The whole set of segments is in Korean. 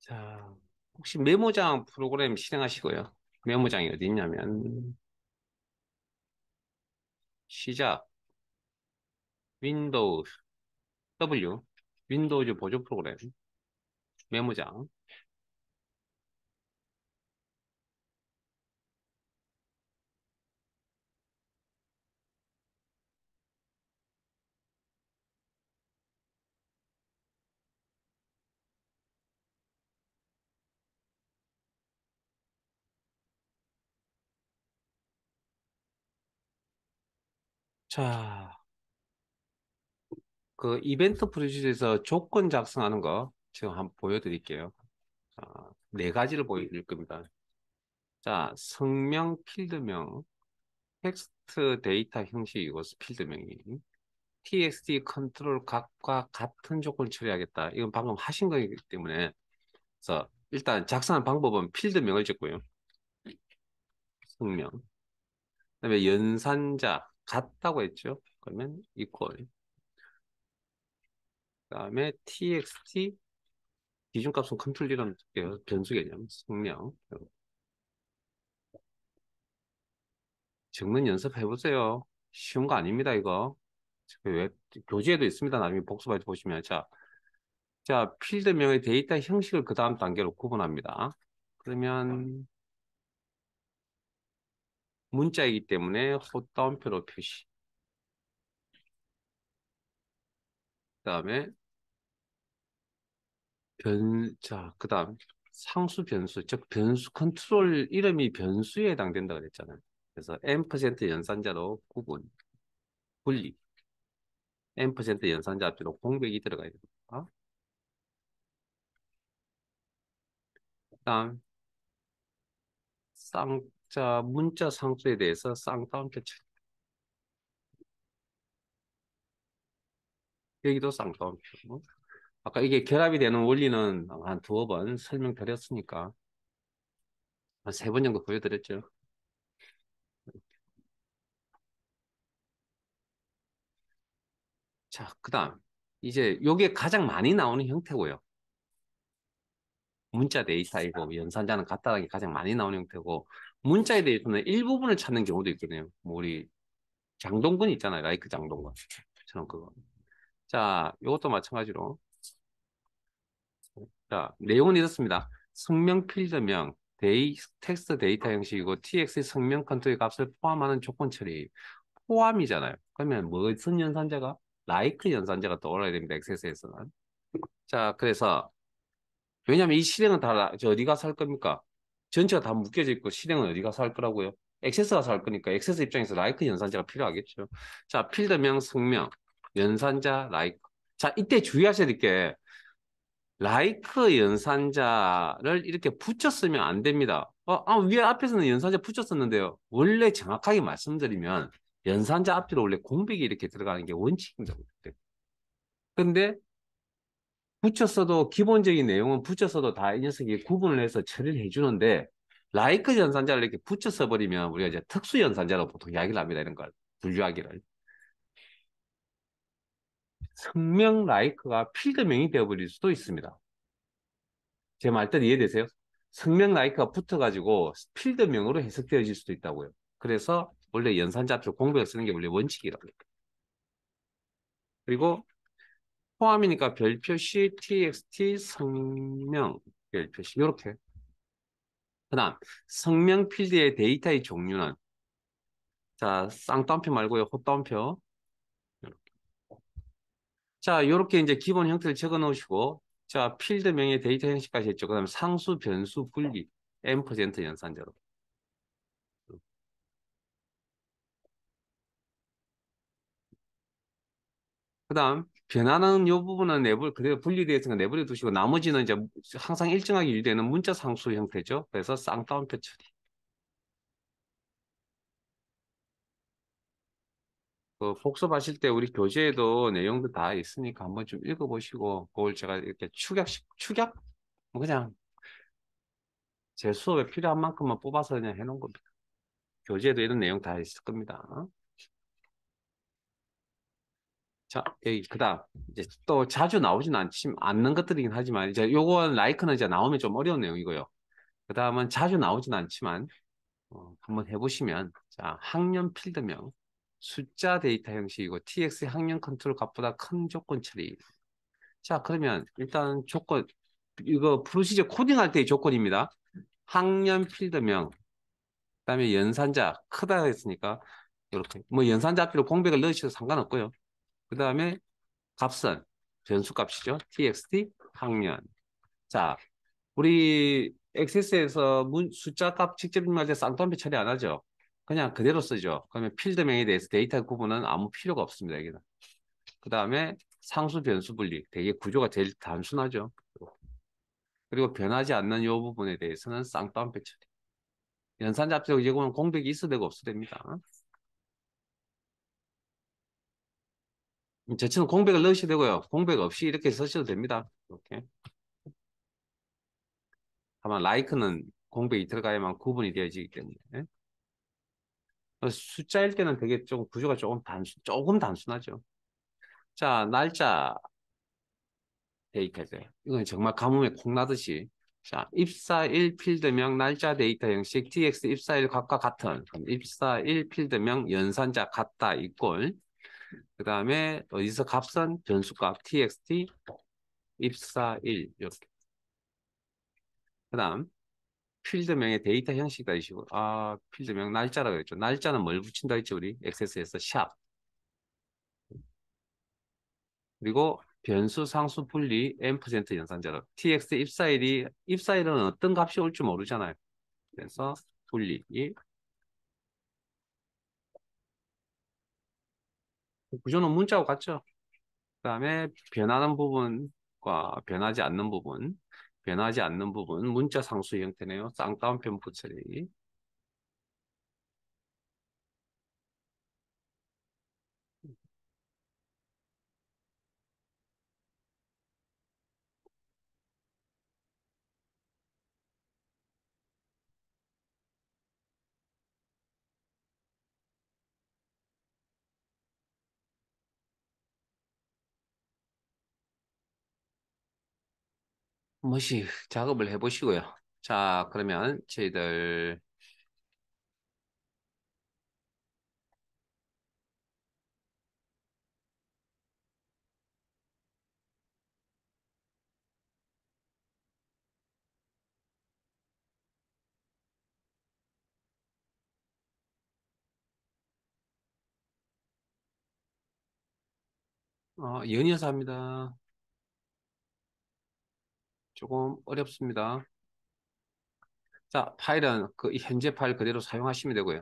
자, 혹시 메모장 프로그램 실행하시고요. 메모장이 어디 있냐면, 시작, 윈도우, W, 윈도우즈 보조 프로그램, 메모장. 자, 그 이벤트 프로듀서에서 조건 작성하는 거 지금 한번 보여드릴게요. 자, 네 가지를 보여드릴 겁니다. 자, 성명, 필드명, 텍스트 데이터 형식이고, 필드명이. txt 컨트롤 각과 같은 조건 처리하겠다. 이건 방금 하신 거기 때문에. 그래서 일단 작성하는 방법은 필드명을 적고요. 성명. 그다음에 연산자 같다고 했죠. 그러면 equal. 그다음에 txt 기준값은 컨트롤 이런 변수 개념 성명. 적는 연습해 보세요. 쉬운 거 아닙니다, 이거. 왜 교재에도 있습니다. 나중에 복습해 보시면 자, 필드명의 데이터 형식을 그 다음 단계로 구분합니다. 그러면 문자이기 때문에 헛다운표로 표시. 그다음에 그 다음 상수 변수, 즉 변수 컨트롤 이름이 변수에 해당된다 그랬잖아요. 그래서 M% 연산자로 구분, 분리, M% 연산자 앞뒤로 공백이 들어가야 됩니다. 그다음 문자 상수에 대해서 쌍따옴표 쳐. 여기도 쌍따옴표. 아까 이게 결합이 되는 원리는 한 두어 번 설명드렸으니까 한 세 번 정도 보여드렸죠. 자, 그다음 이제 요게 가장 많이 나오는 형태고요. 문자 데이터이고 연산자는 같다는 게 가장 많이 나오는 형태고 문자에 대해서는 일부분을 찾는 경우도 있거든요. 뭐 우리 장동건 있잖아요. 라이크 장동건. 저는 그거. 자, 이것도 마찬가지로. 자, 내용은 이렇습니다. 성명 필드명, 텍스트 데이터 형식이고 tx 성명 컨트롤 값을 포함하는 조건 처리. 포함이잖아요. 그러면 무슨 연산자가? 라이크 연산자가 떠올라야 됩니다. 엑세스에서는. 자, 그래서 왜냐하면 이 실행은 어디 가서 할 겁니까? 전체가 다 묶여져 있고 실행은 어디 가서 할 거라고요? 액세스 가서 할 거니까 액세스 입장에서 라이크 연산자가 필요하겠죠. 자, 필드명, 성명, 연산자, 라이크. 자, 이때 주의하셔야 될 게 라이크 연산자를 이렇게 붙여 쓰면 안 됩니다. 위에 앞에서는 연산자 붙여 썼는데요. 원래 정확하게 말씀드리면 연산자 앞뒤로 원래 공백이 이렇게 들어가는 게 원칙입니다. 근데 붙였어도 기본적인 내용은 붙였어도 다 이 녀석이 구분을 해서 처리를 해주는데 라이크 연산자를 이렇게 붙여 써버리면 우리가 이제 특수 연산자로 보통 이야기를 합니다. 이런 걸 분류하기를. 성명 라이크가 필드명이 되어버릴 수도 있습니다. 제 말뜻 이해되세요? 성명 라이크가 붙어가지고 필드명으로 해석되어질 수도 있다고요. 그래서 원래 연산자 앞에 공백을 쓰는 게 원래 원칙이라고 해요. 그리고 포함이니까 별표시, txt, 성명, 별표시 이렇게. 그다음 성명 필드의 데이터의 종류는 자 쌍따옴표 말고요 헛따옴표. 자 이렇게 이제 기본 형태를 적어 놓으시고 자 필드명의 데이터 형식까지 했죠. 그다음 상수, 변수, 분리, M% 연산자로. 그다음 변화는 이 부분은 내부 그대로 분리되어 있으니까 내버려 두시고 나머지는 이제 항상 일정하게 유지되는 문자 상수 형태죠. 그래서 쌍따옴표 처리. 그 복습하실 때 우리 교재에도 내용도 다 있으니까 한번 좀 읽어보시고 그걸 제가 이렇게 축약? 뭐 그냥 제 수업에 필요한 만큼만 뽑아서 그냥 해놓은 겁니다. 교재에도 이런 내용 다 있을 겁니다. 자, 여기 그다음 이제 또 자주 나오진 않는 것들이긴 하지만 이제 요건 라이크는 이제 나오면 좀 어려운 내용이고요. 그다음은 자주 나오진 않지만 한번 해보시면 자, 학년 필드명 숫자 데이터 형식이고 TX 학년 컨트롤 값보다 큰 조건 처리. 자, 그러면 일단 조건 이거 프로시저 코딩할 때의 조건입니다. 학년 필드명 그다음에 연산자 크다 했으니까 이렇게 뭐 연산자 앞뒤로 공백을 넣으셔도 상관없고요. 그다음에 값은 변수값이죠. txt 학년. 자, 우리 액세스에서 숫자 값 직접 입력할 때 쌍따옴표 처리 안 하죠. 그냥 그대로 쓰죠. 그러면 필드명에 대해서 데이터 구분은 아무 필요가 없습니다. 여기는. 그 다음에 상수 변수 분리. 되게 구조가 제일 단순하죠. 그리고 변하지 않는 이 부분에 대해서는 쌍따옴표 처리. 연산자 앞서 제공은 공백이 있어도 되고 없어도 됩니다. 저처럼 공백을 넣으셔도 되고요. 공백 없이 이렇게 쓰셔도 됩니다. 이렇게. 다만 like는 공백이 들어가야만 구분이 되어지기 때문에. 숫자일 때는 되게 좀 구조가 조금 단순하죠. 자, 날짜 데이터죠. 이건 정말 가뭄에 콩나듯이. 자, 입사일 필드명 날짜 데이터 형식 tx 입사일 각과 같은 그럼 입사일 필드명 연산자 같다 이꼴 그 다음에 어디서 값은 변수값 txt 입사일 이렇게 그 다음 필드명의 데이터 형식이다 이시고 필드명 날짜라고 했죠. 날짜는 뭘 붙인다 했죠 우리 액세스에서 샵 그리고 변수 상수 분리 %, 연산자로 tx 입사일은 어떤 값이 올지 모르잖아요. 그래서 분리 구조는 문자와 같죠. 그다음에 변하는 부분과 변하지 않는 부분 문자 상수 형태네요. 쌍따옴표 붙여리 한 번씩 작업을 해보시고요. 자, 그러면 저희들 연이어서 합니다. 조금 어렵습니다. 자, 파일은 그 현재 파일 그대로 사용하시면 되고요.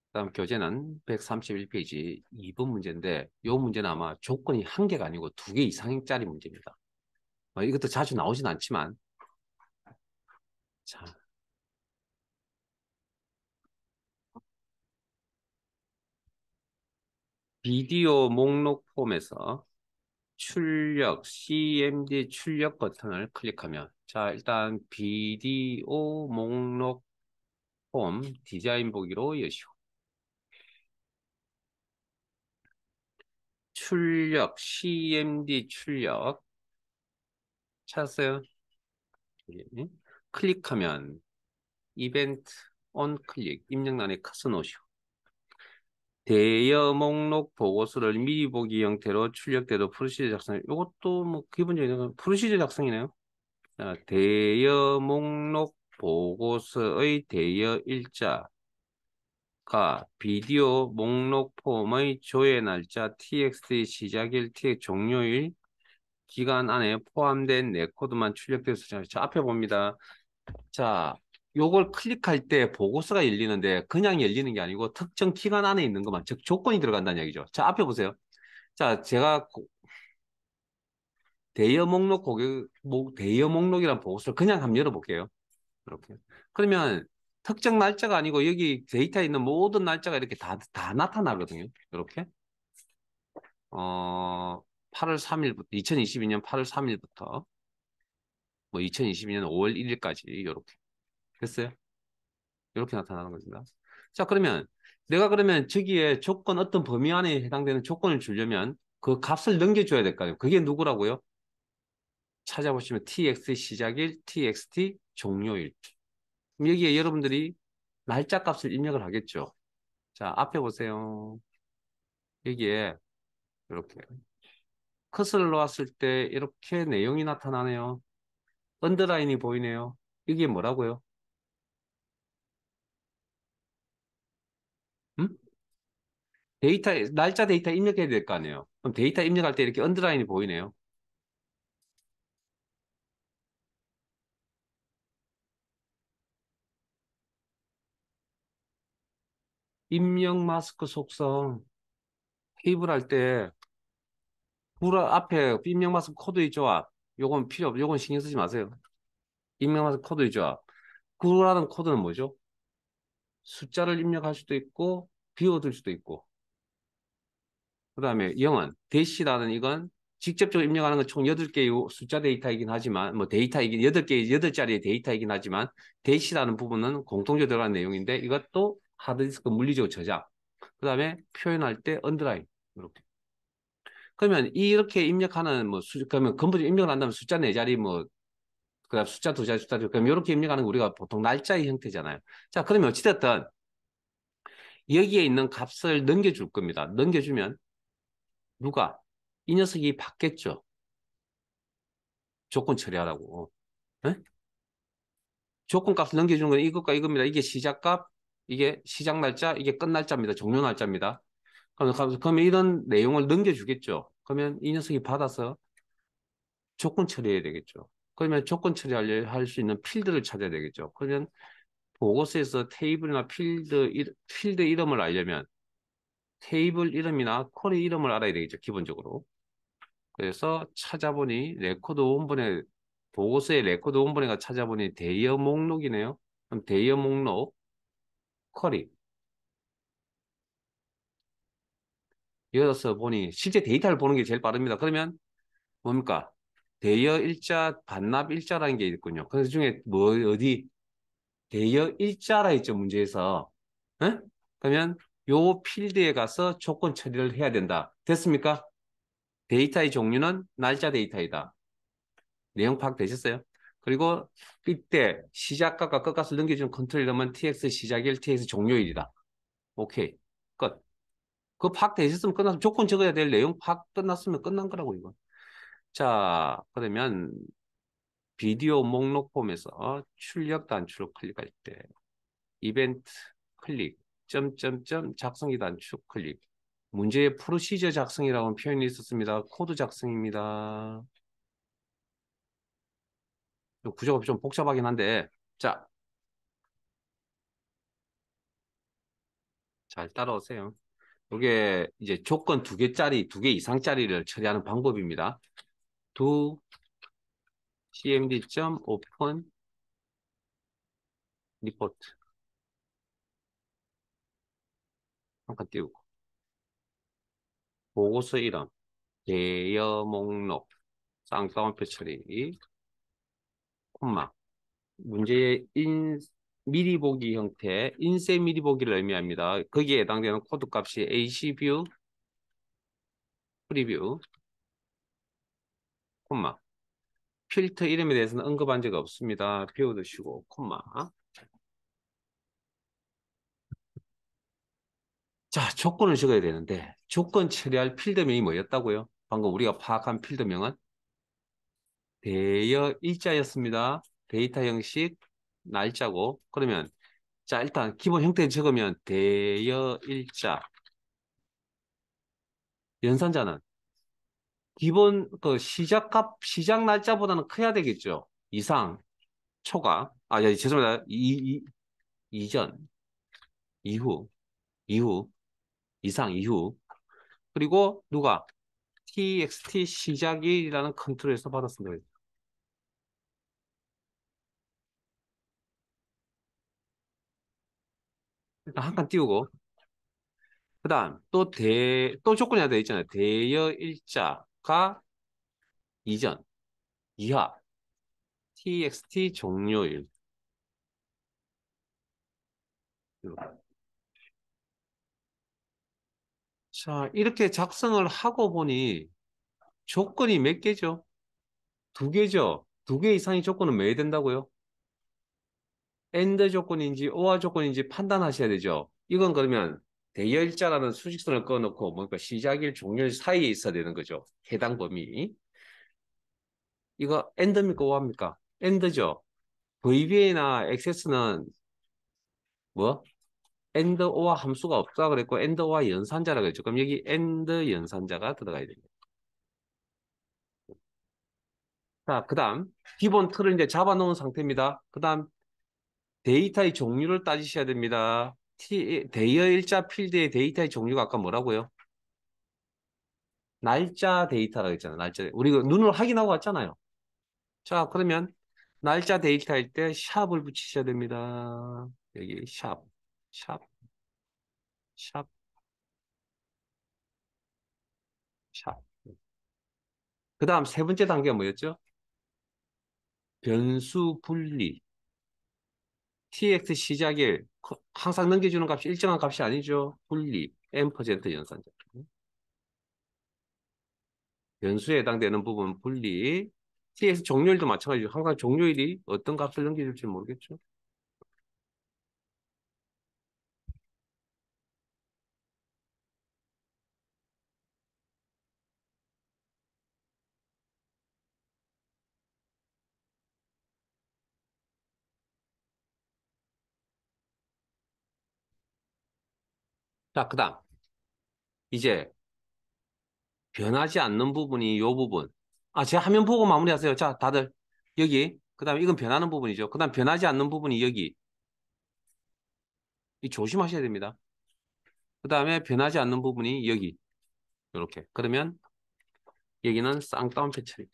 그다음 교재는 131페이지 2번 문제인데 이 문제는 아마 조건이 한 개가 아니고 두 개 이상짜리 문제입니다. 이것도 자주 나오진 않지만 자, 비디오 목록 폼에서 출력, CMD 출력 버튼을 클릭하면 자, 일단 비디오 목록 폼 디자인 보기로 여시오. 출력, CMD 출력 찾았어요? 예. 클릭하면 이벤트 온 클릭 입력란에 커서 놓으시오. 대여 목록 보고서를 미리 보기 형태로 출력돼도 프로시저 작성. 이것도 뭐 기본적인 프로시저 작성이네요. 자, 대여 목록 보고서의 대여 일자가 비디오 목록 폼의 조회 날짜 txt 시작일, txt 종료일 기간 안에 포함된 레코드만 출력돼서 자, 앞에 봅니다. 자, 요걸 클릭할 때 보고서가 열리는데 그냥 열리는 게 아니고 특정 기간 안에 있는 것만, 즉 조건이 들어간다는 얘기죠. 자, 앞에 보세요. 자, 제가 대여 목록이란 보고서를 그냥 한번 열어볼게요. 이렇게. 그러면 특정 날짜가 아니고 여기 데이터에 있는 모든 날짜가 이렇게 다 나타나거든요. 이렇게. 8월 3일부터, 2022년 8월 3일부터 뭐 2022년 5월 1일까지 이렇게. 됐어요? 이렇게 나타나는 겁니다. 자, 그러면 내가 그러면 저기에 조건 어떤 범위 안에 해당되는 조건을 주려면 그 값을 넘겨줘야 될 거 아니에요. 그게 누구라고요? 찾아보시면 tx 시작일, txt 종료일. 그럼 여기에 여러분들이 날짜 값을 입력을 하겠죠. 자, 앞에 보세요. 여기에 이렇게 컷을 놓았을 때 이렇게 내용이 나타나네요. 언더라인이 보이네요. 이게 뭐라고요? 음? 날짜 데이터 입력해야 될 거 아니에요. 그럼 데이터 입력할 때 이렇게 언더라인이 보이네요. 입력 마스크 속성 테이블 할 때 앞에 입력 마스크 코드 있죠? 요건 필요 없, 요건 신경 쓰지 마세요. 입력 마스크 코드 있죠? 구라는 코드는 뭐죠? 숫자를 입력할 수도 있고 비워둘 수도 있고 그다음에 0은 대시라는 이건 직접적으로 입력하는 건 총 8개의 숫자 데이터이긴 하지만 뭐 데이터이긴 8개 8자리의 데이터이긴 하지만 대시라는 부분은 공통적으로 들어간 내용인데 이것도 하드디스크 물리적 저장 그다음에 표현할 때 언더라인 이렇게 그러면 이렇게 입력하는 뭐 그러면 근본적으로 입력을 한다면 숫자 4자리 뭐 그다음 숫자 2자리 숫자 그럼 이렇게 입력하는 거 우리가 보통 날짜의 형태잖아요. 자 그러면 어찌됐든 여기에 있는 값을 넘겨줄 겁니다. 넘겨주면 누가? 이 녀석이 받겠죠. 조건 처리하라고. 에? 조건 값을 넘겨주는 건 이것과 이겁니다. 이게 시작값, 이게 시작 날짜, 이게 끝 날짜입니다. 종료 날짜입니다. 그러면 이런 내용을 넘겨주겠죠. 그러면 이 녀석이 받아서 조건 처리해야 되겠죠. 그러면 조건 처리할 수 있는 필드를 찾아야 되겠죠. 그러면 보고서에서 테이블이나 필드 이름을 알려면 테이블 이름이나 쿼리 이름을 알아야 되겠죠. 기본적으로. 그래서 찾아보니 레코드 원본에 보고서의 레코드 원본에가 찾아보니 대여 목록이네요. 그럼 대여 목록 쿼리 이어서 보니 실제 데이터를 보는 게 제일 빠릅니다. 그러면 뭡니까? 대여 일자, 반납 일자라는 게 있군요. 그 중에 뭐 어디 대여 일자라 있죠 문제에서. 에? 그러면 요 필드에 가서 조건 처리를 해야 된다. 됐습니까? 데이터의 종류는 날짜 데이터이다. 내용 파악되셨어요? 그리고 이때 시작값과 끝값을 넘겨주는 컨트롤 이름은 tx 시작일, tx 종료일이다. 오케이. 끝. 그거 파악되셨으면 끝났으면 조건 적어야 될 내용 파악 끝났으면 끝난 거라고 이거. 자, 그러면 비디오 목록 폼에서 출력 단추로 클릭할 때 이벤트 클릭 점점점 작성기 단추 클릭 문제의 프로시저 작성이라고 표현이 있었습니다. 코드 작성입니다. 구조가 좀 복잡하긴 한데 자, 잘 따라오세요. 이게 이제 조건 2개짜리, 2개 이상짜리를 처리하는 방법입니다. do cmd.open report 한칸 띄우고 보고서 이름, 대여 목록, 쌍따옴표 처리, 콤마 문제의 미리 보기 형태, 인쇄 미리 보기를 의미합니다. 거기에 해당되는 코드 값이 ACView, 프리뷰, 콤마 필터 이름에 대해서는 언급한 적 없습니다. 비워두시고 콤마 자, 조건을 적어야 되는데 조건 처리할 필드명이 뭐였다고요? 방금 우리가 파악한 필드명은 대여 일자였습니다. 데이터 형식 날짜고 그러면 자 일단 기본 형태 적으면 대여 일자 연산자는 기본 그 시작 날짜보다는 커야 되겠죠. 이상 초과 죄송합니다. 이전 이후 이후 이상 이후 그리고 누가 txt 시작일이라는 컨트롤에서 받았습니다. 일단 한 칸 띄우고 그다음 또 조건이 하나 돼 있잖아요. 대여 일자가 이전 이하 txt 종료일 자, 이렇게 작성을 하고 보니 조건이 몇 개죠? 두 개죠? 두 개 이상의 조건은 뭐 해야 된다고요? AND 조건인지 OR 조건인지 판단하셔야 되죠. 이건 그러면 대여일자라는 수직선을 꺼놓고 뭔가 시작일, 종료일 사이에 있어야 되는 거죠. 해당 범위. 이거 AND입니까? OR입니까? AND죠. VBA나 XS는 뭐? AND OR 함수가 없다 그랬고 AND OR 연산자라고 했죠. 그럼 여기 AND 연산자가 들어가야 됩니다. 자, 그 다음 기본 틀을 이제 잡아놓은 상태입니다. 그 다음 데이터의 종류를 따지셔야 됩니다. 대여일자 필드의 데이터의 종류가 아까 뭐라고요? 날짜 데이터라고 했잖아요. 날짜. 우리가 눈으로 확인하고 왔잖아요. 자, 그러면 날짜 데이터일 때 샵을 붙이셔야 됩니다. 여기 샵, 샵, 샵, 샵. 그 다음 세 번째 단계가 뭐였죠? 변수 분리. tx 시작일. 항상 넘겨주는 값이 일정한 값이 아니죠. 분리. m% 연산자. 변수에 해당되는 부분 분리. tx 종료일도 마찬가지죠. 항상 종료일이 어떤 값을 넘겨줄지 모르겠죠. 자, 그 다음. 이제 변하지 않는 부분이 이 부분. 아, 제 화면 보고 마무리하세요. 자, 다들 여기. 그 다음에 이건 변하는 부분이죠. 그 다음 변하지 않는 부분이 여기. 이 조심하셔야 됩니다. 그 다음에 변하지 않는 부분이 여기. 이렇게. 그러면 여기는 쌍따옴표 처리.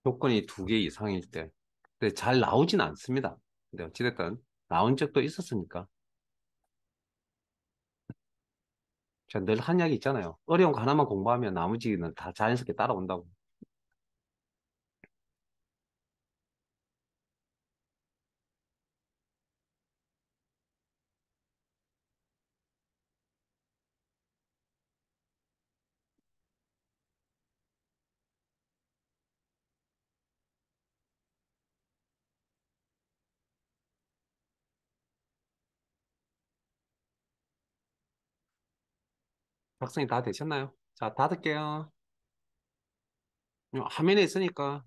조건이 두 개 이상일 때. 근데 잘 나오진 않습니다. 근데 어찌됐든 나온 적도 있었으니까. 제가 늘 한 이야기 있잖아요. 어려운 거 하나만 공부하면 나머지는 다 자연스럽게 따라온다고. 작성이 다 되셨나요? 자, 닫을게요. 화면에 있으니까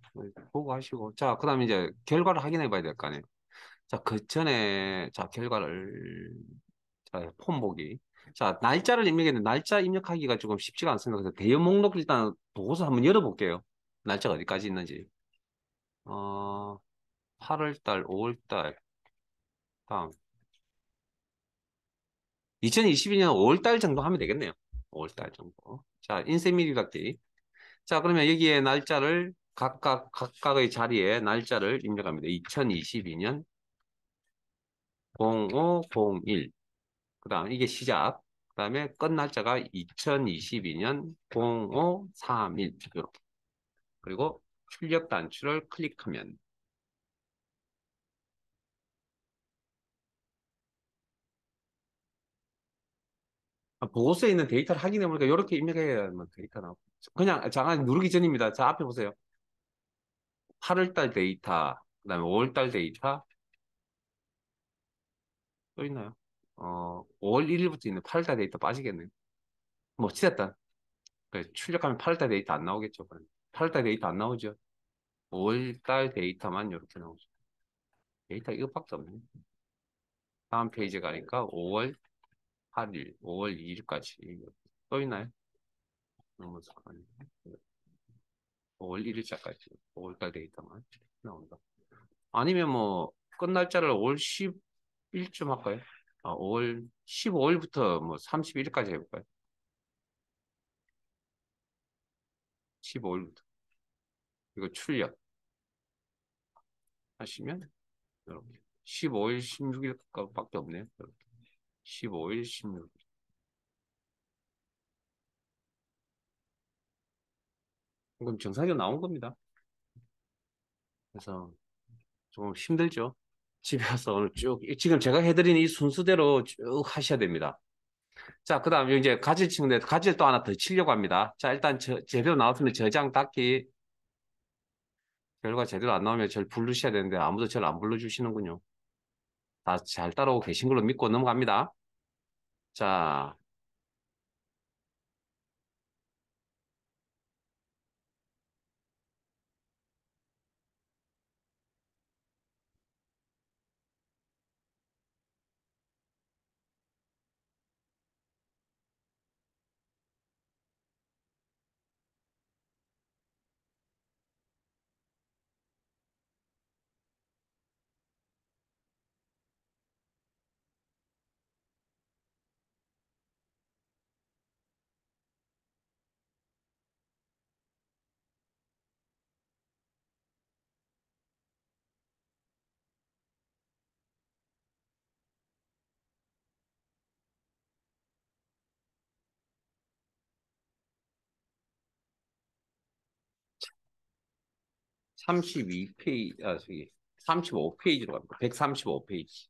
보고 하시고. 자, 그 다음에 이제 결과를 확인해 봐야 될 거 아니에요. 자, 그 전에, 자, 결과를, 자, 폼 보기. 자, 날짜를 입력했는데, 날짜 입력하기가 조금 쉽지가 않습니다. 그래서 대여 목록 일단 보고서 한번 열어볼게요. 날짜가 어디까지 있는지. 어, 8월 달, 5월 달, 다음. 2022년 5월 달 정도 하면 되겠네요. 5월 달 정도. 자, 인쇄미리 닫기. 자, 그러면 여기에 날짜를 각각의 자리에 날짜를 입력합니다. 2022년 0501. 그 다음 이게 시작. 그 다음에 끝 날짜가 2022년 0531. 이렇게. 그리고 출력 단추를 클릭하면 보고서에 있는 데이터를 확인해 보니까 이렇게 입력해야만 데이터 나오고. 그냥 잠깐 누르기 전입니다. 자, 앞에 보세요. 8월 달 데이터, 그 다음에 5월 달 데이터 또 있나요? 5월 1일부터 있는 8월 달 데이터 빠지겠네요. 뭐, 치됐다. 출력하면 8월 달 데이터 안 나오겠죠. 8월 달 데이터 안 나오죠. 5월 달 데이터만 이렇게 나오죠. 데이터 이것밖에 없네. 다음 페이지 가니까 5월 8일, 5월 2일까지 또 있나요? 넘어서 가네. 5월 1일자까지 5월달 데이터만 나온다. 아니면 뭐 끝 날짜를 5월 10일쯤 할까요? 5월 15일부터 뭐 31일까지 해볼까요? 15일부터. 이거 출력 하시면 이렇게 15일, 16일밖에 없네요. 이렇게. 15일, 16일. 그럼 정상적으로 나온 겁니다. 그래서 좀 힘들죠. 집에 와서 오늘 쭉 지금 제가 해드린 이 순서대로 쭉 하셔야 됩니다. 자, 그다음 이제 가질 친구인데 가질 또 하나 더 치려고 합니다. 자, 일단 제대로 나왔으면 저장 닫기. 결과 제대로 안 나오면 저를 부르셔야 되는데 아무도 저를 안 불러주시는군요. 다 잘 따라오고 계신 걸로 믿고 넘어갑니다. 자, 저기 35페이지로 갑니다. 135페이지.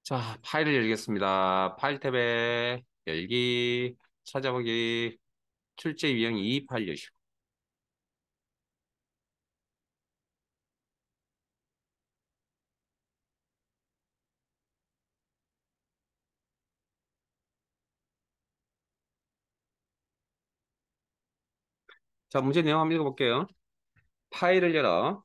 자, 파일을 열겠습니다. 파일 탭에 열기, 찾아보기, 출제 유형 2 파일 여시고. 자, 문제 내용 한번 읽어볼게요. 파일을 열어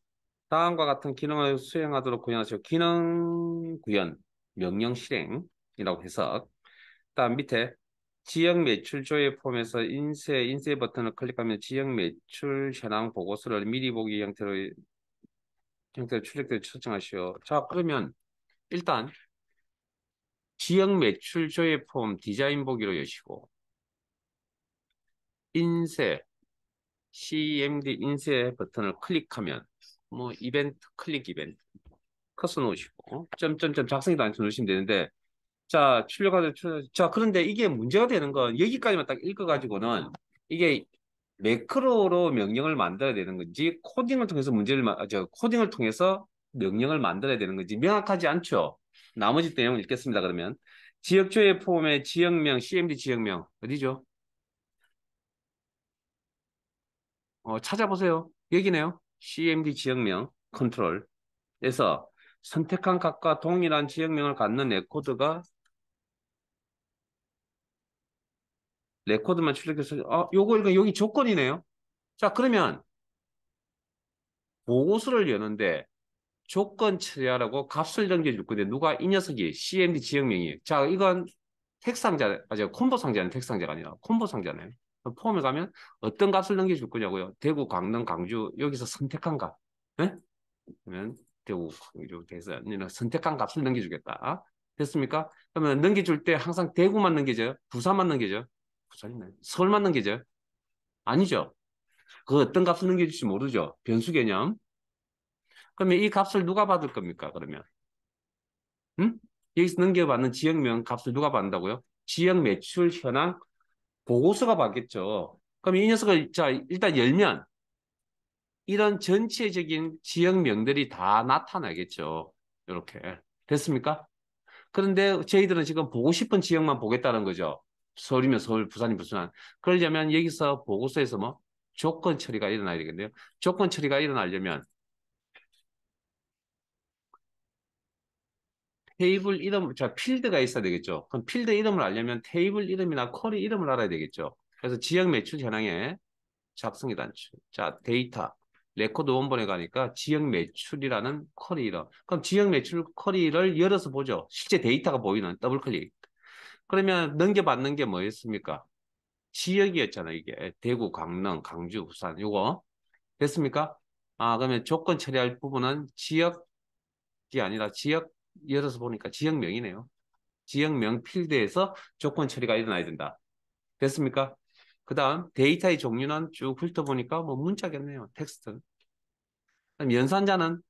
다음과 같은 기능을 수행하도록 구현하시고 기능 구현, 명령 실행이라고 해서 다음 밑에 지역 매출 조회 폼에서 인쇄 버튼을 클릭하면 지역 매출 현황 보고서를 미리 보기 형태로 출력되어 측정하시오. 자, 그러면 일단 지역 매출 조회 폼 디자인 보기로 여시고 인쇄 CMD 인쇄 버튼을 클릭하면 뭐 이벤트 클릭 이벤트 커서 놓으시고 점점점 작성이도 안 누르시면 되는데 자 출력하자 자 그런데 이게 문제가 되는 건 여기까지만 딱 읽어가지고는 이게 매크로로 명령을 만들어야 되는 건지 코딩을 통해서 코딩을 통해서 명령을 만들어야 되는 건지 명확하지 않죠. 나머지 내용 읽겠습니다. 그러면 지역조회 폼의 지역명 CMD 지역명 어디죠? 찾아보세요. 여기네요. CMD 지역명 컨트롤에서 선택한 값과 동일한 지역명을 갖는 레코드만 출력해서 요거 이거 여기 조건이네요. 자, 그러면 보고서를 여는데 조건 처리하라고 값을 정해줄 건데 누가 이 녀석이 CMD 지역명이에요. 자, 이건 택상자, 콤보 상자는 택상자가 아니라 콤보 상자네요. 폼에 가면 어떤 값을 넘겨줄 거냐고요. 대구, 강릉, 강주 여기서 선택한 값. 네? 그러면 대구, 강주, 대선 이런 선택한 값을 넘겨주겠다. 됐습니까? 그러면 넘겨줄 때 항상 대구만 넘겨져요? 부산만 넘겨져요? 부산이네. 서울만 넘겨져요? 아니죠. 그 어떤 값을 넘겨줄지 모르죠. 변수 개념. 그러면 이 값을 누가 받을 겁니까? 그러면 응? 여기서 넘겨받는 지역명 값을 누가 받는다고요? 지역 매출 현황 보고서가 받겠죠. 그럼 이 녀석을 자 일단 열면 이런 전체적인 지역명들이 다 나타나겠죠. 이렇게 됐습니까? 그런데 저희들은 지금 보고 싶은 지역만 보겠다는 거죠. 서울이면 서울, 부산이면 부산. 그러려면 여기서 보고서에서 뭐 조건 처리가 일어나야 되겠네요. 조건 처리가 일어나려면 테이블 이름, 자, 필드가 있어야 되겠죠. 그럼 필드 이름을 알려면 테이블 이름이나 쿼리 이름을 알아야 되겠죠. 그래서 지역 매출 현황에 작성이 단추. 자, 데이터. 레코드 원본에 가니까 지역 매출이라는 쿼리 이름. 그럼 지역 매출 쿼리를 열어서 보죠. 실제 데이터가 보이는 더블 클릭. 그러면 넘겨받는 게 뭐였습니까? 지역이었잖아요, 이게. 대구, 강릉, 강주, 부산. 요거. 됐습니까? 그러면 조건 처리할 부분은 지역이 아니라 지역, 열어서 보니까 지역명이네요. 지역명 필드에서 조건 처리가 일어나야 된다. 됐습니까? 그 다음 데이터의 종류는 쭉 훑어보니까 뭐 문자겠네요. 텍스트. 그럼 연산자는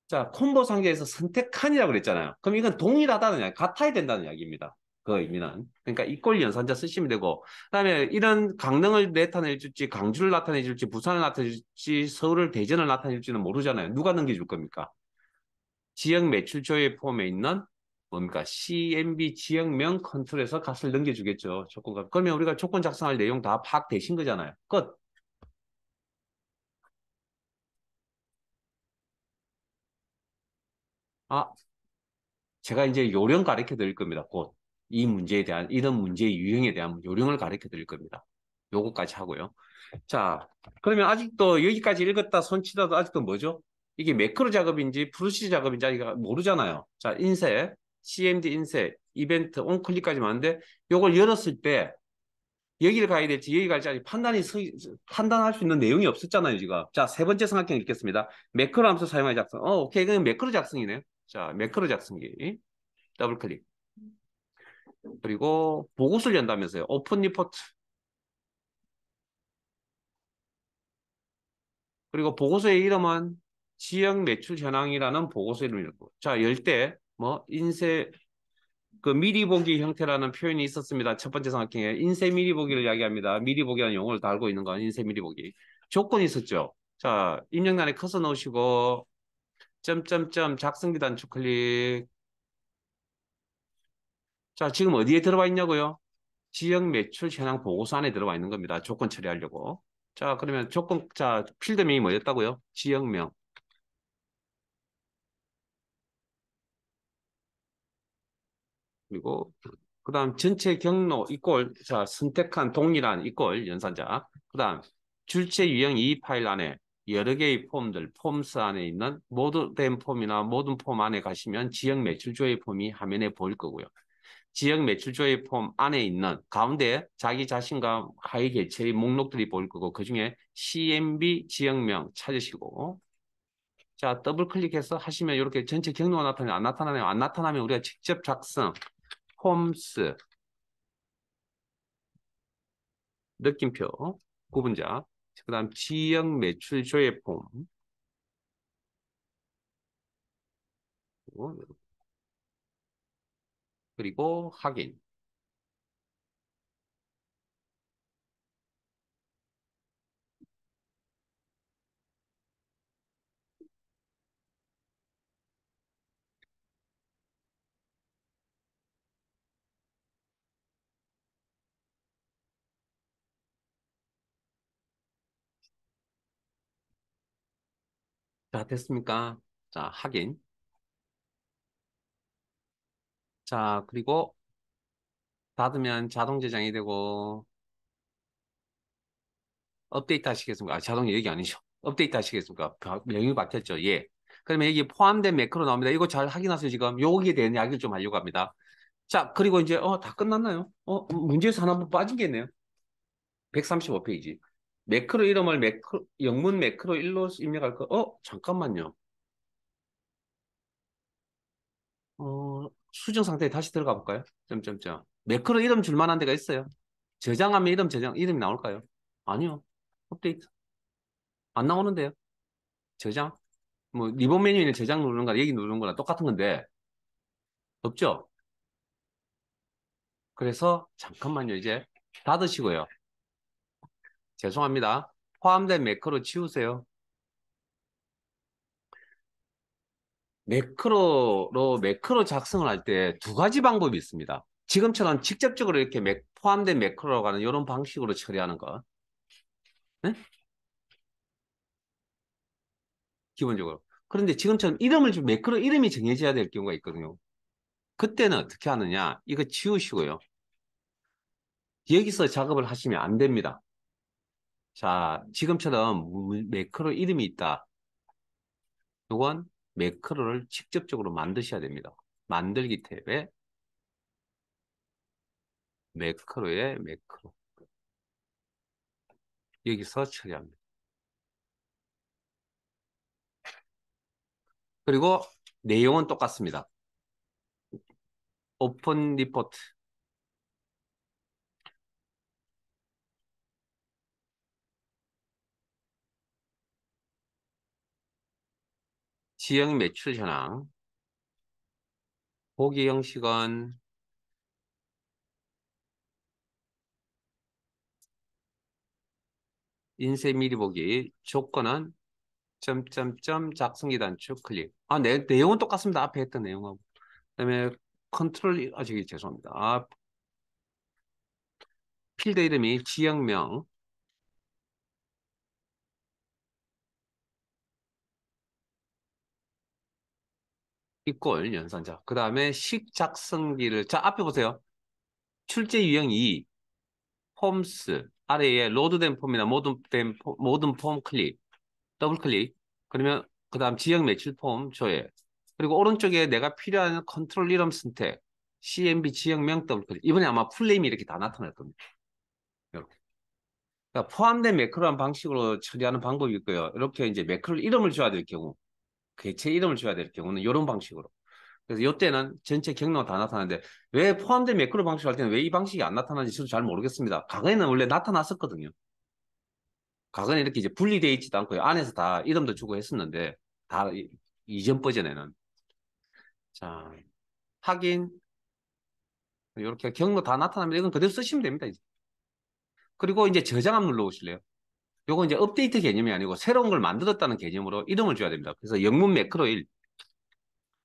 자 콤보 상자에서 선택한이라고 그랬잖아요. 그럼 이건 동일하다는 이야기, 같아야 된다는 이야기입니다. 그 의미는. 그러니까 이꼴 연산자 쓰시면 되고 그다음에 이런 강릉을 나타내 줄지 강주를 나타내 줄지 부산을 나타내 줄지 서울을 대전을 나타내 줄지는 모르잖아요. 누가 넘겨줄 겁니까? 지역 매출 조회 폼에 있는 뭡니까? CMB 지역명 컨트롤에서 값을 넘겨주겠죠. 조건값. 그러면 우리가 조건 작성할 내용 다 파악되신 거잖아요. 끝. 아, 제가 이제 요령 가르쳐 드릴 겁니다. 곧. 이 문제에 대한, 이런 문제의 유형에 대한 요령을 가르쳐 드릴 겁니다. 요거까지 하고요. 자, 그러면 아직도 여기까지 읽었다 손 치다도 아직도 뭐죠? 이게 매크로 작업인지 프로시저 작업인지 아직 모르잖아요. 자, 인쇄, CMD 인쇄, 이벤트, 온클릭까지 많은데 요걸 열었을 때 여기를 가야 될지 여기 갈지 아직 판단할 수 있는 내용이 없었잖아요, 지금. 자, 세 번째 삼각형 읽겠습니다. 매크로 함수 사용하여 작성. 오케이. 그냥 매크로 작성이네요. 자, 매크로 작성기. 더블 클릭. 그리고 보고서를 연다면서요. 오픈 리포트. 그리고 보고서의 이름은 지역 매출 현황이라는 보고서 이름이고. 자, 열 때, 뭐, 인쇄, 그 미리 보기 형태라는 표현이 있었습니다. 첫 번째 삼각형에. 인쇄 미리 보기를 이야기합니다. 미리 보기라는 용어를 달고 있는 건 인쇄 미리 보기. 조건이 있었죠. 자, 입력란에 커서 넣으시고, 점점점 작성기 단축 클릭. 자, 지금 어디에 들어와 있냐고요? 지역 매출 현황 보고서 안에 들어와 있는 겁니다. 조건 처리하려고. 자, 그러면 자, 필드명이 뭐였다고요? 지역명. 그리고 그다음 전체 경로 이꼴 자 선택한 동일한 이꼴 연산자. 그다음 출제 유형 이 파일 안에 여러 개의 폼들 폼스 안에 있는 모든 폼이나 모든 폼 안에 가시면 지역 매출 조회 폼이 화면에 보일 거고요. 지역 매출 조회 폼 안에 있는 가운데 자기 자신과 하위 개체의 목록들이 보일 거고 그중에 CMB 지역명 찾으시고 자 더블 클릭해서 하시면 이렇게 전체 경로가 나타나요. 안 나타나요. 안 나타나면 우리가 직접 작성 폼스 느낌표 구분자 그다음 지역 매출 조회 폼 그리고 확인. 자 됐습니까? 자 확인. 자 그리고 닫으면 자동 저장이 되고 업데이트 하시겠습니까? 아, 자동 얘기 아니죠. 업데이트 하시겠습니까? 명령이 바뀌었죠. 예. 그러면 여기 포함된 매크로 나옵니다. 이거 잘 확인하세요. 지금 여기에 대한 이야기를 좀 하려고 합니다. 자 그리고 이제 다 끝났나요? 문제에서 하나 빠진 게 있네요. 135페이지. 매크로 이름을 영문 매크로 1로 입력할 거. 잠깐만요. 수정 상태에 다시 들어가 볼까요? 점점점. 매크로 이름 줄 만한 데가 있어요. 저장하면 이름이 나올까요? 아니요. 업데이트. 안 나오는데요. 저장. 뭐, 리본 메뉴에 저장 누르는 거나 여기 누르는 거나 똑같은 건데, 없죠? 그래서, 잠깐만요. 이제 닫으시고요. 죄송합니다. 포함된 매크로 치우세요. 매크로 작성을 할 때 두 가지 방법이 있습니다. 지금처럼 직접적으로 이렇게 포함된 매크로라고 하는 이런 방식으로 처리하는 거. 네? 기본적으로. 그런데 지금처럼 매크로 이름이 정해져야 될 경우가 있거든요. 그때는 어떻게 하느냐? 이거 지우시고요. 여기서 작업을 하시면 안 됩니다. 자, 지금처럼 매크로 이름이 있다. 이건 매크로를 직접적으로 만드셔야 됩니다. 만들기 탭에 매크로에 매크로. 여기서 처리합니다. 그리고 내용은 똑같습니다. 오픈 리포트. 지역 매출 현황. 보기 형식은 인쇄 미리 보기. 조건은 점점점 작성기 단축 클릭. 아, 내용은 똑같습니다. 앞에 했던 내용하고. 그다음에 컨트롤, 저기 죄송합니다. 필드 이름이 지역명, 이꼴 연산자. 그 다음에 식 작성기를, 자, 앞에 보세요. 출제 유형 2, 폼스, 아래에 로드된 폼이나 모든 폼 클릭, 더블 클릭. 그러면, 그 다음 지역 매출 폼 조회. 그리고 오른쪽에 내가 필요한 컨트롤 이름 선택, CMB 지역명 더블 클릭. 이번에 아마 풀네임이 이렇게 다 나타날 겁니다. 이렇게. 그러니까 포함된 매크로한 방식으로 처리하는 방법이 있고요. 이렇게 이제 매크로 이름을 줘야 될 경우, 개체 이름을 줘야 될 경우는 이런 방식으로. 그래서 이때는 전체 경로가 다 나타나는데 왜 포함된 매크로 방식을 할 때는 왜 이 방식이 안 나타나는지 저도 잘 모르겠습니다. 과거에는 원래 나타났었거든요. 과거에는 이렇게 이제 분리되어 있지도 않고요. 안에서 다 이름도 주고 했었는데 다 이전 버전에는. 자, 확인. 이렇게 경로 다 나타나면 이건 그대로 쓰시면 됩니다. 이제. 그리고 이제 저장 한번 눌러보실래요? 요거 이제 업데이트 개념이 아니고 새로운 걸 만들었다는 개념으로 이름을 줘야 됩니다. 그래서 영문 매크로 1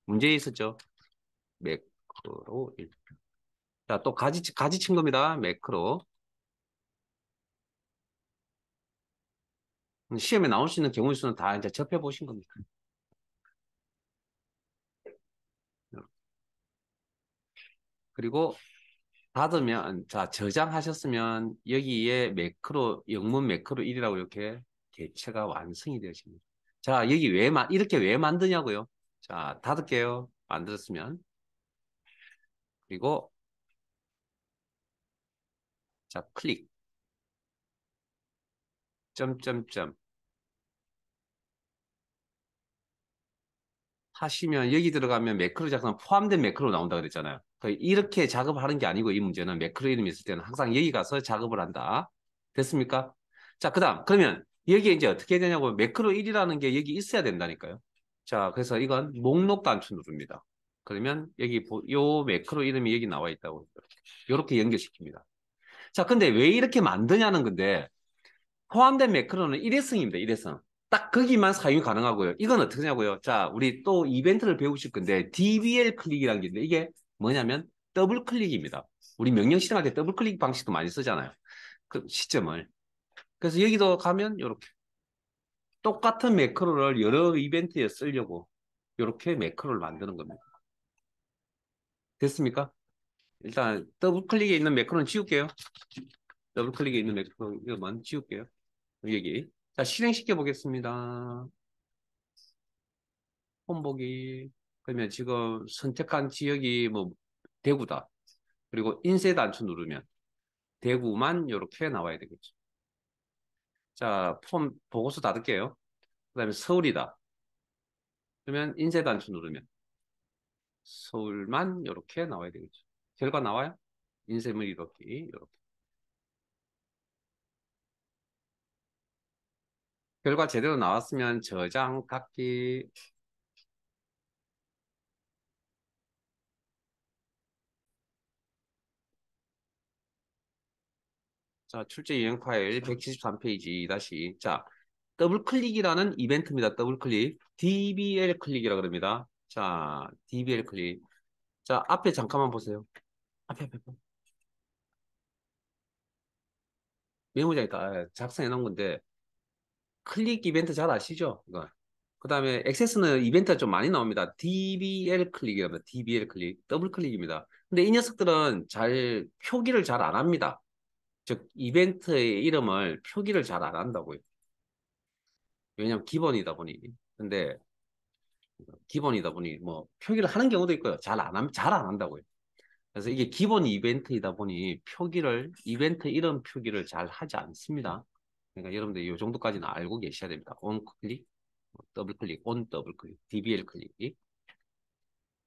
문제 있었죠? 매크로 1. 자, 또 가지 친 겁니다. 매크로. 시험에 나올 수 있는 경우 수는 다 이제 접해 보신 겁니다. 그리고 닫으면, 자, 저장하셨으면 여기에 매크로, 영문 매크로 1이라고 이렇게 개체가 완성이 되어집니다. 자, 여기 이렇게 왜 만드냐고요? 자, 닫을게요. 만들었으면. 그리고, 자, 클릭. 점점점. 하시면 여기 들어가면 매크로 작성 포함된 매크로 나온다 그랬잖아요. 이렇게 작업하는 게 아니고 이 문제는 매크로 이름이 있을 때는 항상 여기 가서 작업을 한다. 됐습니까? 자, 그다음 그러면 여기에 이제 어떻게 해야 되냐고 매크로 1이라는 게 여기 있어야 된다니까요. 자, 그래서 이건 목록 단추 누릅니다. 그러면 여기 요 매크로 이름이 여기 나와 있다고 이렇게 연결시킵니다. 자, 근데 왜 이렇게 만드냐는 건데 포함된 매크로는 일회성입니다. 일회성. 딱 거기만 사용이 가능하고요. 이건 어떻게 하냐고요. 자, 우리 또 이벤트를 배우실 건데 DBL 클릭이라는 게 있는데 이게 뭐냐면 더블 클릭입니다. 우리 명령 실행할 때 더블 클릭 방식도 많이 쓰잖아요. 그 시점을. 그래서 여기도 가면 이렇게 똑같은 매크로를 여러 이벤트에 쓰려고 이렇게 매크로를 만드는 겁니다. 됐습니까? 일단 더블 클릭에 있는 매크로는 지울게요. 더블 클릭에 있는 매크로 이거만 지울게요. 여기. 자, 실행시켜 보겠습니다. 홈보기. 그러면 지금 선택한 지역이 뭐 대구다. 그리고 인쇄 단추 누르면 대구만 이렇게 나와야 되겠죠. 자, 폼 보고서 닫을게요. 그다음에 서울이다. 그러면 인쇄 단추 누르면 서울만 이렇게 나와야 되겠죠. 결과 나와요? 인쇄물 이렇게 이렇게. 결과 제대로 나왔으면 저장 닫기. 자, 출제 유형 파일 173페이지 다시. 자, 더블 클릭이라는 이벤트입니다. 더블 클릭. DBL 클릭이라 그럽니다. 자, DBL 클릭. 자, 앞에 잠깐만 보세요. 앞에. 메모장에 다 작성해 놓은 건데, 클릭 이벤트 잘 아시죠? 이거. 그 다음에 액세스는 이벤트가 좀 많이 나옵니다. DBL 클릭이랍니다. DBL 클릭. 더블 클릭입니다. 근데 이 녀석들은 표기를 잘 안 합니다. 즉, 이벤트의 이름을 표기를 잘 안 한다고요. 왜냐면 기본이다 보니. 근데 기본이다 보니 뭐 표기를 하는 경우도 있고요. 잘 안 한다고요. 그래서 이게 기본 이벤트이다 보니 이벤트 이름 표기를 잘 하지 않습니다. 그러니까 여러분들 이 정도까지는 알고 계셔야 됩니다. 온 클릭, 더블 클릭, 온 더블 클릭, DBL 클릭.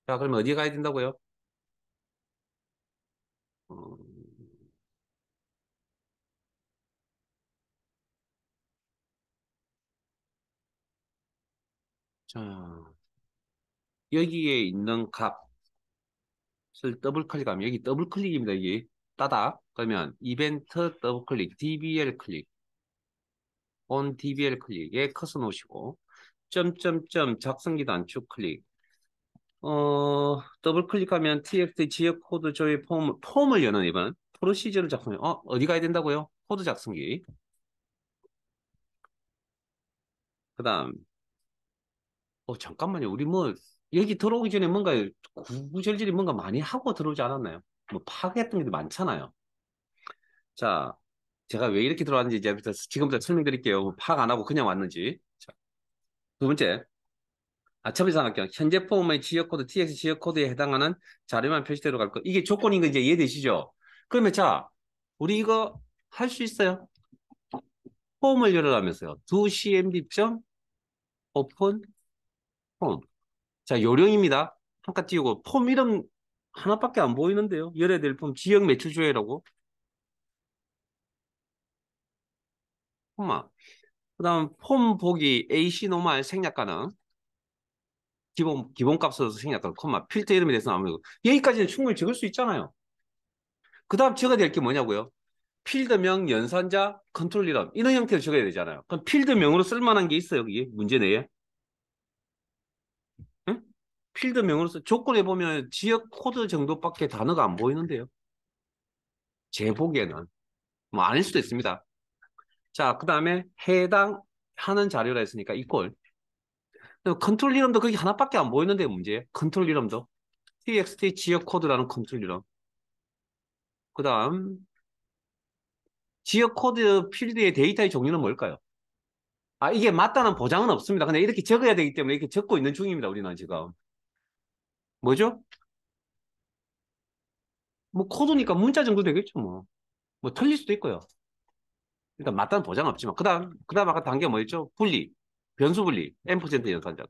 자, 그러면 어디 가야 된다고요? 자, 여기에 있는 값을 더블 클릭하면 여기 더블 클릭입니다. 여기 따다. 그러면 이벤트 더블 클릭, DBL 클릭, on DBL 클릭에 커서 놓으시고 점점점 작성기 단축 클릭. 더블 클릭하면 TXT 지역 코드 조회 폼을 여는 이번 프로시저를 작성해. 어디 가야 된다고요? 코드 작성기. 그 다음, 잠깐만요. 우리 뭐, 여기 들어오기 전에 뭔가 구구절절히 뭔가 많이 하고 들어오지 않았나요? 뭐 파악했던 게 많잖아요. 자, 제가 왜 이렇게 들어왔는지 이제부터 지금부터 설명드릴게요. 뭐 파악 안 하고 그냥 왔는지. 자, 두 번째. 첫 번째 생각할게요. 현재 폼의 지역코드, TX 지역코드에 해당하는 자료만 표시대로 갈 거. 이게 조건인 거 이제 이해되시죠? 그러면 자, 우리 이거 할 수 있어요? 폼을 열어라면서요. do cmd open 폼. 자, 요령입니다. 한칸 띄우고 폼 이름 하나밖에 안 보이는데요. 열어야 될 폼 지역 매출 조회라고. 콤마. 그다음 폼 보기 AC 노멀 생략 가능. 기본값으로 생략 가능. 콤마. 필터 이름에 대해서는 아무래도 여기까지는 충분히 적을 수 있잖아요. 그다음 적어야 될 게 뭐냐고요? 필드명, 연산자, 컨트롤 이름 이런 형태로 적어야 되잖아요. 그럼 필드명으로 쓸만한 게 있어요. 그게 문제 내에. 응? 필드명으로서 조건에 보면 지역 코드 정도밖에 단어가 안 보이는데요. 제 보기에는 뭐 아닐 수도 있습니다. 자, 그 다음에 해당하는 자료라 했으니까 이꼴. 컨트롤 이름도 거기 하나밖에 안 보이는데 문제. 컨트롤 이름도 txt 지역 코드라는 컨트롤 이름. 그 다음 지역 코드 필드의 데이터의 종류는 뭘까요? 이게 맞다는 보장은 없습니다. 근데 이렇게 적어야 되기 때문에 이렇게 적고 있는 중입니다. 우리는 지금. 뭐죠? 뭐 코드니까 문자 정도 되겠죠, 뭐. 뭐 틀릴 수도 있고요. 일단 맞다는 보장은 없지만. 그 다음 아까 단계가 뭐였죠? 분리. 변수 분리. M% 연산자.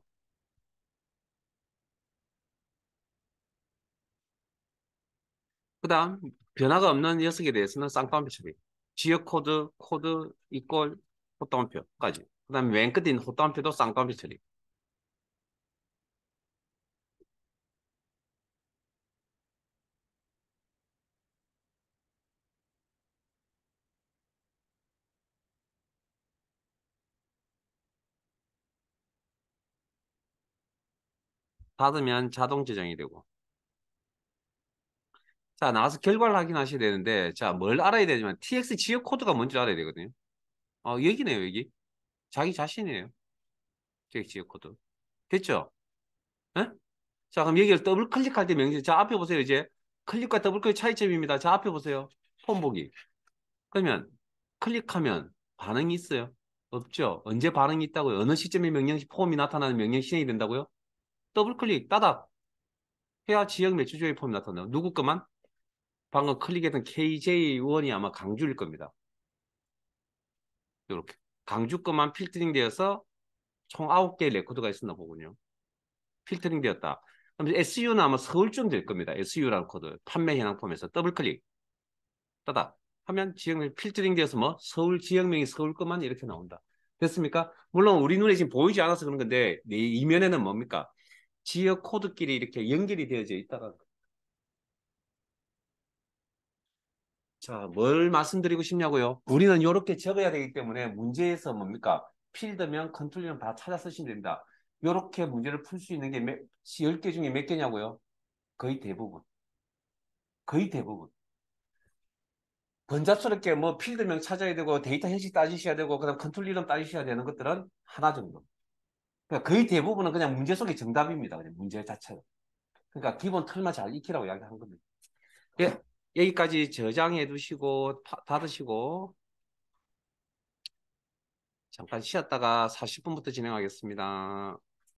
그 다음, 변화가 없는 녀석에 대해서는 쌍따옴표 처리. 지역 코드, 이꼴, 호따옴표까지. 그 다음에 맨 끝에 있는 호따옴표도 쌍따옴표 처리. 닫으면 자동 저장이 되고. 자, 나와서 결과를 확인하셔야 되는데, 자, 뭘 알아야 되지만, TX 지역 코드가 뭔지 알아야 되거든요. 여기네요, 여기. 자기 자신이에요. TX 지역 코드. 됐죠? 예? 자, 그럼 여기를 더블 클릭할 때 명시, 자, 앞에 보세요, 이제. 클릭과 더블 클릭 차이점입니다. 자, 앞에 보세요. 폼 보기. 그러면, 클릭하면 반응이 있어요? 없죠? 언제 반응이 있다고요? 어느 시점에 폼이 나타나는 명령 실행이 된다고요? 더블 클릭, 따닥. 해야 지역 매출조회 폼이 나타나요. 누구 것만? 방금 클릭했던 KJ1이 아마 강주일 겁니다. 이렇게. 강주 것만 필터링 되어서 총 9개의 레코드가 있었나 보군요. 필터링 되었다. 그럼 SU는 아마 서울쯤 될 겁니다. SU라는 코드. 판매 현황 폼에서 더블 클릭. 따다. 하면 지역명 필터링 되어서 뭐 서울 지역명이 서울 것만 이렇게 나온다. 됐습니까? 물론 우리 눈에 지금 보이지 않아서 그런 건데 이 이면에는 뭡니까? 지역 코드끼리 이렇게 연결이 되어져 있다가 자, 뭘 말씀드리고 싶냐고요? 우리는 이렇게 적어야 되기 때문에 문제에서 뭡니까? 필드명, 컨트롤명 다 찾아 쓰시면 됩니다. 이렇게 문제를 풀 수 있는 게 10개 중에 몇 개냐고요? 거의 대부분. 거의 대부분. 번잡스럽게 뭐 필드명 찾아야 되고 데이터 형식 따지셔야 되고 그다음 컨트롤 이름 따지셔야 되는 것들은 하나 정도. 그러니까 거의 대부분은 그냥 문제 속의 정답입니다. 그냥 문제 자체가. 그러니까 기본 틀만 잘 익히라고 이야기하는 겁니다. 예, 여기까지 저장해 두시고 닫으시고 잠깐 쉬었다가 40분부터 진행하겠습니다.